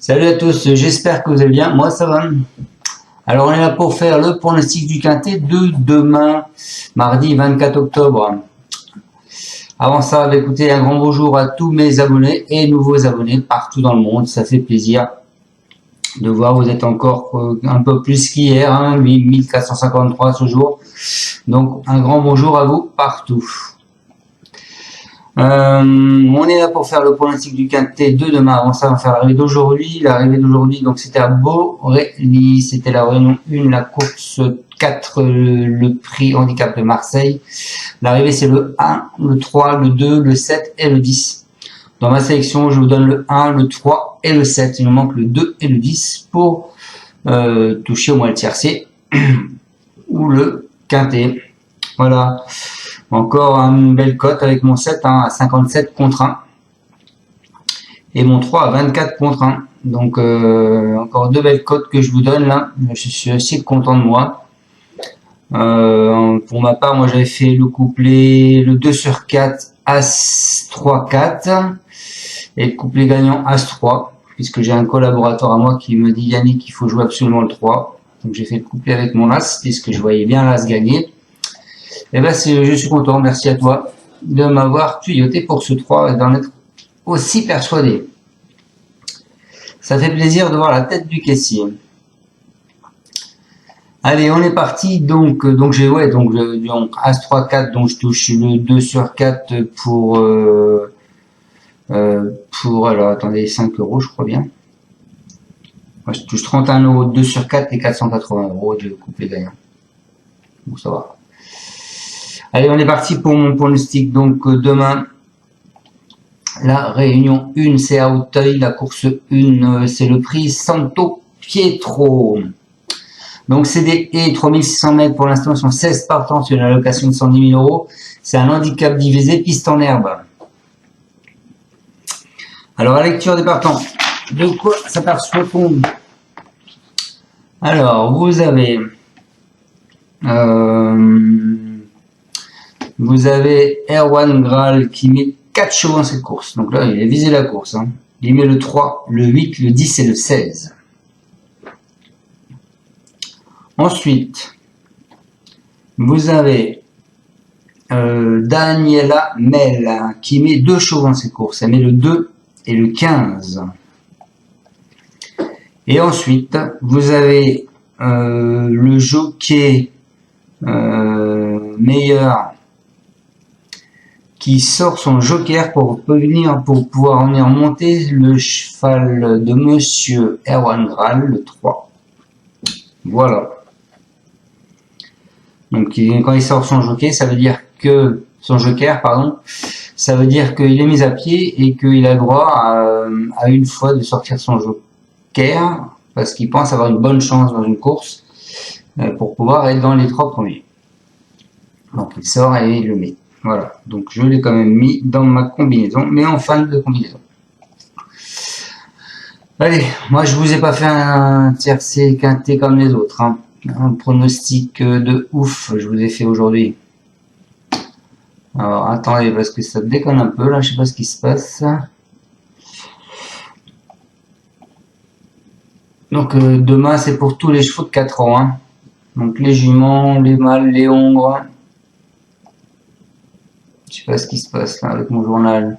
Salut à tous, j'espère que vous allez bien, moi ça va. Alors on est là pour faire le pronostic du quintet de demain, mardi 24 octobre. Avant ça, écoutez, un grand bonjour à tous mes abonnés et nouveaux abonnés partout dans le monde, ça fait plaisir de voir, vous êtes encore un peu plus qu'hier, 1453 ce jour, donc un grand bonjour à vous partout. On est là pour faire le pronostic du quintet de demain. Avant ça, on va faire l'arrivée d'aujourd'hui. L'arrivée d'aujourd'hui, donc c'était à Borély. C'était la réunion 1, la course 4, le prix handicap de Marseille. L'arrivée, c'est le 1, le 3, le 2, le 7 et le 10. Dans ma sélection, je vous donne le 1, le 3 et le 7. Il nous manque le 2 et le 10 pour toucher au moins le tiercé ou le quintet. Voilà. Encore une belle cote avec mon 7 à 57 contre 1 et mon 3 à 24 contre 1. Donc encore deux belles cotes que je vous donne là. Je suis assez content de moi. Pour ma part, moi j'avais fait le couplet, le 2 sur 4 As 3 4 et le couplet gagnant As 3, puisque j'ai un collaborateur à moi qui me dit Yannick il faut jouer absolument le 3. Donc j'ai fait le couplet avec mon As puisque je voyais bien l'As gagner. Et ben je suis content, merci à toi de m'avoir tuyauté pour ce 3 et d'en être aussi persuadé. Ça fait plaisir de voir la tête du caissier. Allez, on est parti. Donc j'ai donc As 3 4, donc je touche le 2 sur 4 pour alors attendez, 5 € je crois bien. Moi, je touche 31 €, 2 sur 4 et 480 € de couplet gagnant. Bon, ça va. Allez, on est parti pour mon pronostic. Donc demain, la réunion 1, c'est à Auteuil. La course 1, c'est le prix Santo Pietro. Donc c'est des haies, 3600 mètres. Pour l'instant, ils sont 16 partants sur une allocation de 110 000 €. C'est un handicap divisé, piste en herbe. Alors, la lecture des partants. De quoi ça correspond? Alors, vous avez... Erwan Graal qui met 4 chevaux dans cette course. Donc là, il a visé la course. Il met le 3, le 8, le 10 et le 16. Ensuite, vous avez Daniela Mel qui met 2 chevaux dans cette course. Elle met le 2 et le 15. Et ensuite, vous avez le jockey meilleur qui sort son joker pour pouvoir venir monter le cheval de monsieur Erwan Graal, le 3. Voilà. Donc quand il sort son joker, ça veut dire que ça veut dire qu'il est mis à pied et qu'il a le droit à une fois de sortir son joker parce qu'il pense avoir une bonne chance dans une course pour pouvoir être dans les 3 premiers. Donc il sort et il le met. Voilà, donc je l'ai quand même mis dans ma combinaison, mais en fin de combinaison. Allez, moi je vous ai pas fait un tiercé quintet comme les autres. Un pronostic de ouf, je vous ai fait aujourd'hui. Alors attendez, parce que ça déconne un peu là, je sais pas ce qui se passe. Donc demain c'est pour tous les chevaux de 4 ans. Donc les juments, les mâles, les hongres. Je sais pas ce qui se passe là avec mon journal.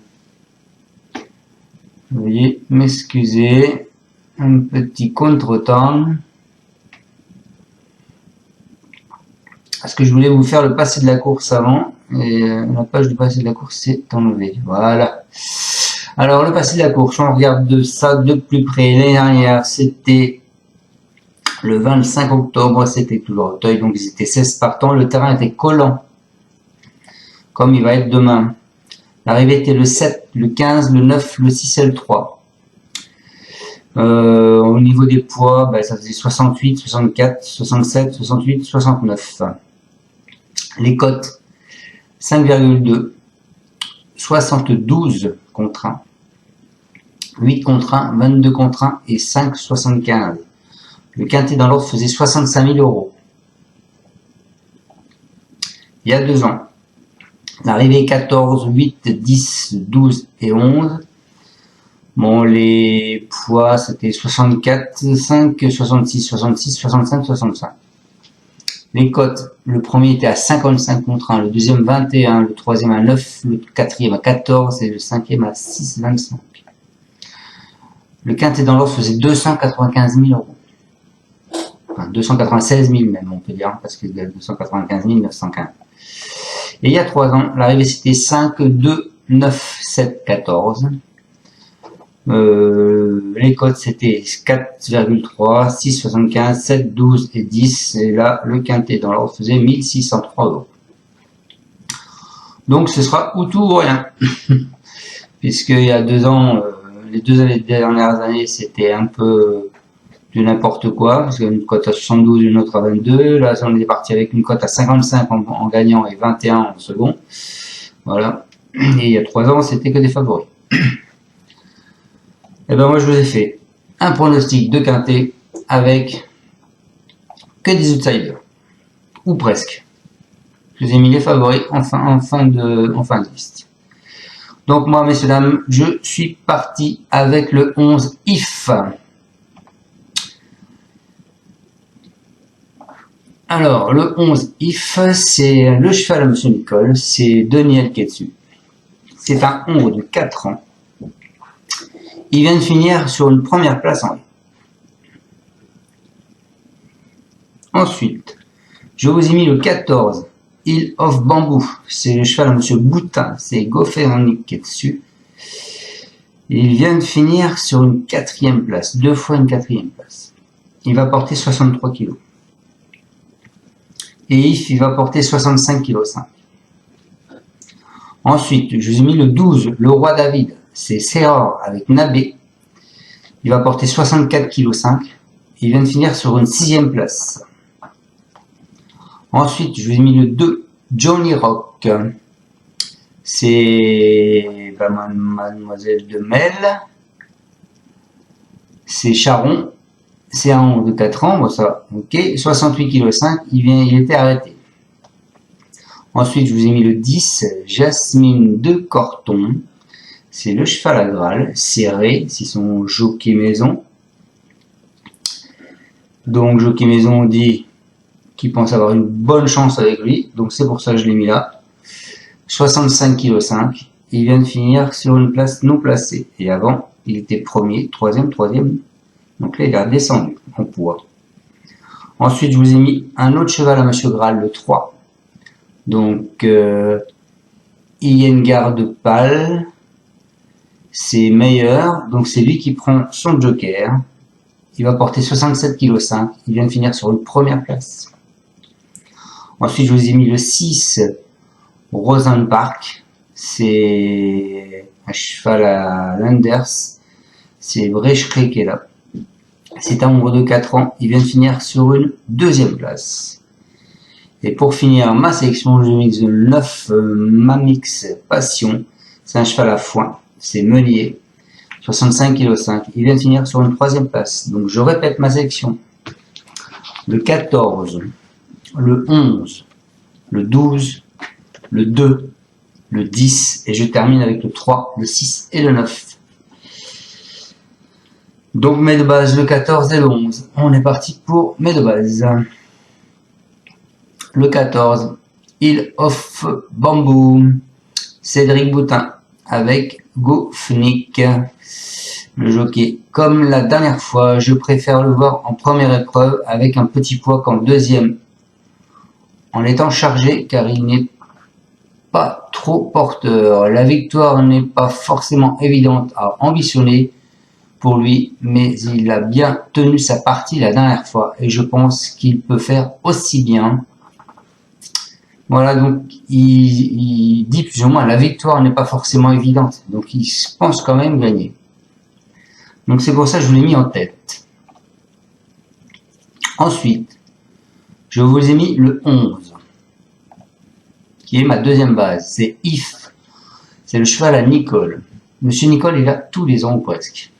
Veuillez m'excuser. Un petit contretemps. Parce que je voulais vous faire le passé de la course avant. Et la page du passé de la course s'est enlevée. Voilà. Alors le passé de la course, on regarde ça de plus près. L'année dernière, c'était le 25 octobre. C'était toujours Auteuil. Donc ils étaient 16 partants. Le terrain était collant. Comme il va être demain. L'arrivée était le 7, le 15, le 9, le 6 et le 3. Au niveau des poids, ça faisait 68, 64, 67, 68, 69. Les cotes, 5,2, 72 contre 1, 8 contre 1, 22 contre 1 et 5,75. Le quintet dans l'ordre faisait 65 000 €. Il y a 2 ans. L'arrivée 14, 8, 10, 12 et 11. Bon, les poids, c'était 64, 5, 66, 66, 65, 65. Les cotes, le premier était à 55 contre 1, le deuxième 21, le troisième à 9, le quatrième à 14 et le cinquième à 6, 25. Le quintet dans l'ordre faisait 295 000 euros. Enfin, 296 000 même, on peut dire, parce qu'il y a 295 915. Et il y a 3 ans, l'arrivée c'était 5, 2, 9, 7, 14. Les codes c'était 4,3, 6, 75, 7, 12 et 10. Et là, le quintet dans l'ordre faisait 1603 euros. Donc ce sera ou tout ou rien. Puisqu'il y a 2 ans, les dernières années, c'était un peu de n'importe quoi, parce qu'il y a une cote à 72, une autre à 22. Là, on est parti avec une cote à 55 en gagnant et 21 en second. Voilà. Et il y a 3 ans, c'était que des favoris. Et ben moi, je vous ai fait un pronostic de quintet avec que des outsiders. Ou presque. Je vous ai mis les favoris en fin de liste. Donc moi, messieurs, dames, je suis parti avec le 11 IF. Alors, le 11 IF, c'est le cheval à Monsieur Nicole, c'est Daniel qui est dessus. C'est un Hongre de 4 ans. Il vient de finir sur une première place en ligne. Ensuite, je vous ai mis le 14, Hill of Bamboo. C'est le cheval à Monsieur Boutin, c'est Goffernic qui est dessus. Il vient de finir sur une 4e place, 2 fois une 4e place. Il va porter 63 kg. Et IF, il va porter 65,5 kg. Ensuite, je vous ai mis le 12, le Roi David. C'est Serror avec Nabé. Il va porter 64,5 kg. Il vient de finir sur une 6e place. Ensuite, je vous ai mis le 2, Johnny Rock. C'est Mademoiselle de Mel. C'est Charon. C'est un Hongre de 4 ans, bon ça, ok, 68,5 kg, il était arrêté. Ensuite, je vous ai mis le 10, Jasmine de Corton. C'est le cheval à Graal, serré, c'est son jockey maison. Donc, jockey maison dit qu'il pense avoir une bonne chance avec lui, donc c'est pour ça que je l'ai mis là. 65,5 kg, il vient de finir sur une place non placée. Et avant, il était premier, troisième. Donc là, il a descendu en poids. Ensuite, je vous ai mis un autre cheval à Monsieur Graal, le 3. Donc, Iyengar de Pal. C'est meilleur. Donc, c'est lui qui prend son joker. Il va porter 67,5 kg. Il vient de finir sur une première place. Ensuite, je vous ai mis le 6, Rosenpark. C'est un cheval à Landers. C'est Brecheré qui est là. C'est un Hongre de 4 ans, il vient de finir sur une 2e place. Et pour finir ma sélection, je mixe le 9 Mamix Passion. C'est un cheval à foin, c'est Meunier, 65,5 kg. Il vient de finir sur une 3e place. Donc je répète ma sélection. Le 14, le 11, le 12, le 2, le 10 et je termine avec le 3, le 6 et le 9. Donc mes de base, le 14 et le 11. On est parti pour mes de base. Le 14, Hill of Bamboo. Cédric Boutin avec Goffernic, le jockey. Comme la dernière fois, je préfère le voir en première épreuve avec un petit poids qu'en 2e. En étant chargé car il n'est pas trop porteur. La victoire n'est pas forcément évidente à ambitionner pour lui, mais il a bien tenu sa partie la dernière fois et je pense qu'il peut faire aussi bien. Voilà, donc il dit plus ou moins la victoire n'est pas forcément évidente, donc il pense quand même gagner. Donc c'est pour ça que je vous l'ai mis en tête. Ensuite, je vous ai mis le 11, qui est ma 2e base, c'est IF, c'est le cheval à Nicole. Monsieur Nicole, il a tous les ans ou presque.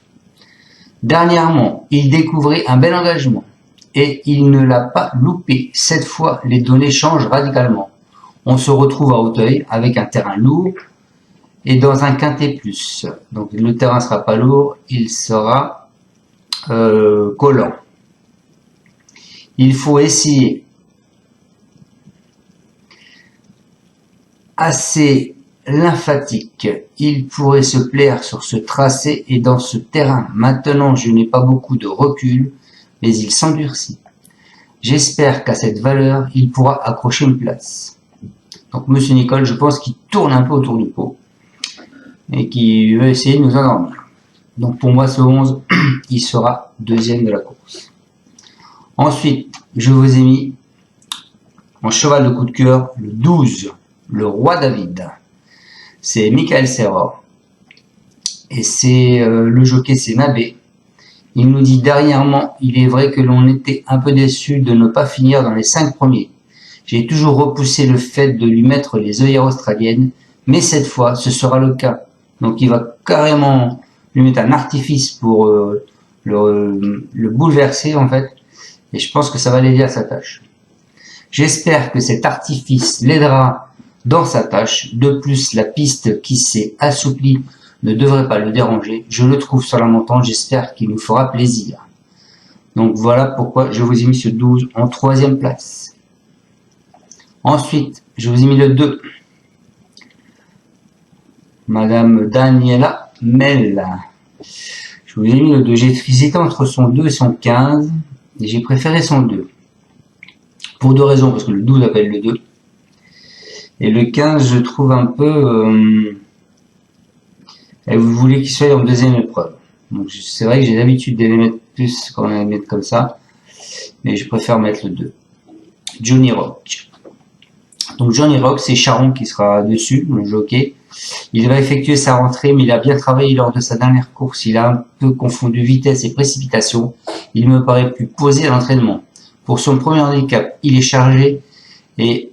Dernièrement, il découvrait un bel engagement et il ne l'a pas loupé. Cette fois, les données changent radicalement. On se retrouve à Auteuil avec un terrain lourd et dans un quintet plus. Donc le terrain sera pas lourd, il sera collant. Il faut essayer assez lymphatique. Il pourrait se plaire sur ce tracé et dans ce terrain. Maintenant, je n'ai pas beaucoup de recul, mais il s'endurcit. J'espère qu'à cette valeur, il pourra accrocher une place. Donc, Monsieur Nicole, je pense qu'il tourne un peu autour du pot et qu'il veut essayer de nous endormir. Donc, pour moi, ce 11, il sera deuxième de la course. Ensuite, je vous ai mis en cheval de coup de cœur le 12, le roi David. C'est Michael Serra. Et c'est le jockey, c'est Nabé. Il nous dit dernièrement, il est vrai que l'on était un peu déçu de ne pas finir dans les 5 premiers. J'ai toujours repoussé le fait de lui mettre les œillères australiennes, mais cette fois, ce sera le cas. Donc il va carrément lui mettre un artifice pour le bouleverser en fait. Et je pense que ça va l'aider à sa tâche. J'espère que cet artifice l'aidera dans sa tâche. De plus, la piste qui s'est assouplie ne devrait pas le déranger. Je le trouve sur la montante. J'espère qu'il nous fera plaisir. Donc voilà pourquoi je vous ai mis ce 12 en 3e place. Ensuite, je vous ai mis le 2. Madame Daniela Mel. Je vous ai mis le 2. J'ai hésité entre son 2 et son 15. Et j'ai préféré son 2. Pour 2 raisons. Parce que le 12 appelle le 2. Et le 15, je trouve un peu... et vous voulez qu'il soit en 2e épreuve. Donc c'est vrai que j'ai l'habitude de les mettre plus quand on les met comme ça. Mais je préfère mettre le 2. Johnny Rock. Donc Johnny Rock, c'est Charon qui sera dessus, le jockey. Il va effectuer sa rentrée, mais il a bien travaillé lors de sa dernière course. Il a un peu confondu vitesse et précipitation. Il me paraît plus posé à l'entraînement. Pour son premier handicap, il est chargé et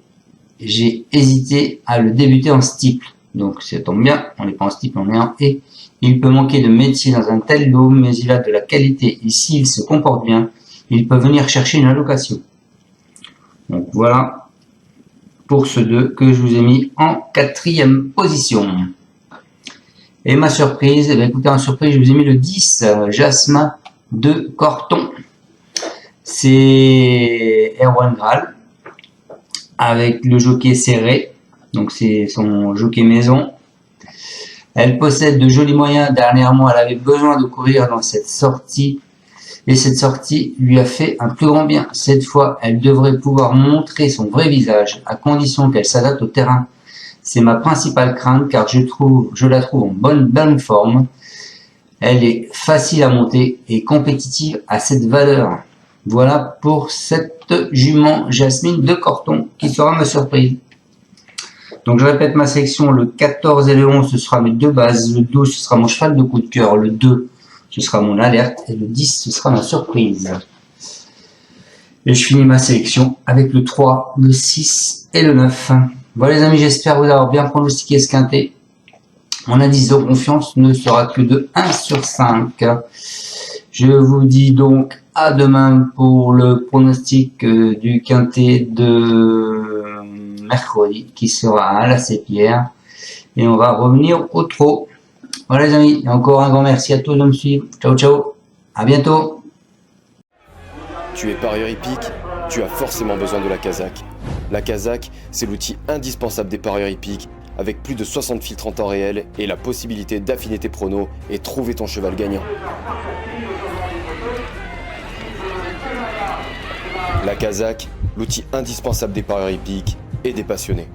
j'ai hésité à le débuter en steeple. Donc ça tombe bien, on n'est pas en steeple, on est en et. Il peut manquer de métier dans un tel dôme, mais il a de la qualité et s'il se comporte bien, il peut venir chercher une allocation. Donc voilà pour ce 2 que je vous ai mis en 4e position. Et ma surprise, eh bien, écoutez, en surprise, je vous ai mis le 10, Jasmin de Corton. C'est Erwan Graal avec le jockey serré, donc c'est son jockey maison. Elle possède de jolis moyens. Dernièrement, elle avait besoin de courir dans cette sortie et cette sortie lui a fait un plus grand bien. Cette fois, elle devrait pouvoir montrer son vrai visage à condition qu'elle s'adapte au terrain. C'est ma principale crainte car je la trouve en bonne forme. Elle est facile à monter et compétitive à cette valeur. Voilà pour cette jument Jasmine de Corton qui sera ma surprise. Donc je répète ma sélection, le 14 et le 11 ce sera mes 2 bases, le 12 ce sera mon cheval de coup de cœur, le 2 ce sera mon alerte et le 10 ce sera ma surprise. Et je finis ma sélection avec le 3, le 6 et le 9. Voilà les amis, j'espère vous avoir bien pronostiqué ce quintet. Mon indice de confiance ne sera que de 1 sur 5. Je vous dis donc à demain pour le pronostic du quintet de mercredi qui sera à la Sépierre. Et on va revenir au trot. Voilà les amis, et encore un grand merci à tous de me suivre. Ciao ciao, à bientôt. Tu es parieur hippique, tu as forcément besoin de la Kazakh. La Kazakh, c'est l'outil indispensable des parieurs hippiques, avec plus de 60 filtres en temps réel et la possibilité d'affiner tes pronos et trouver ton cheval gagnant. La Kazakh, l'outil indispensable des parieurs hippiques et des passionnés.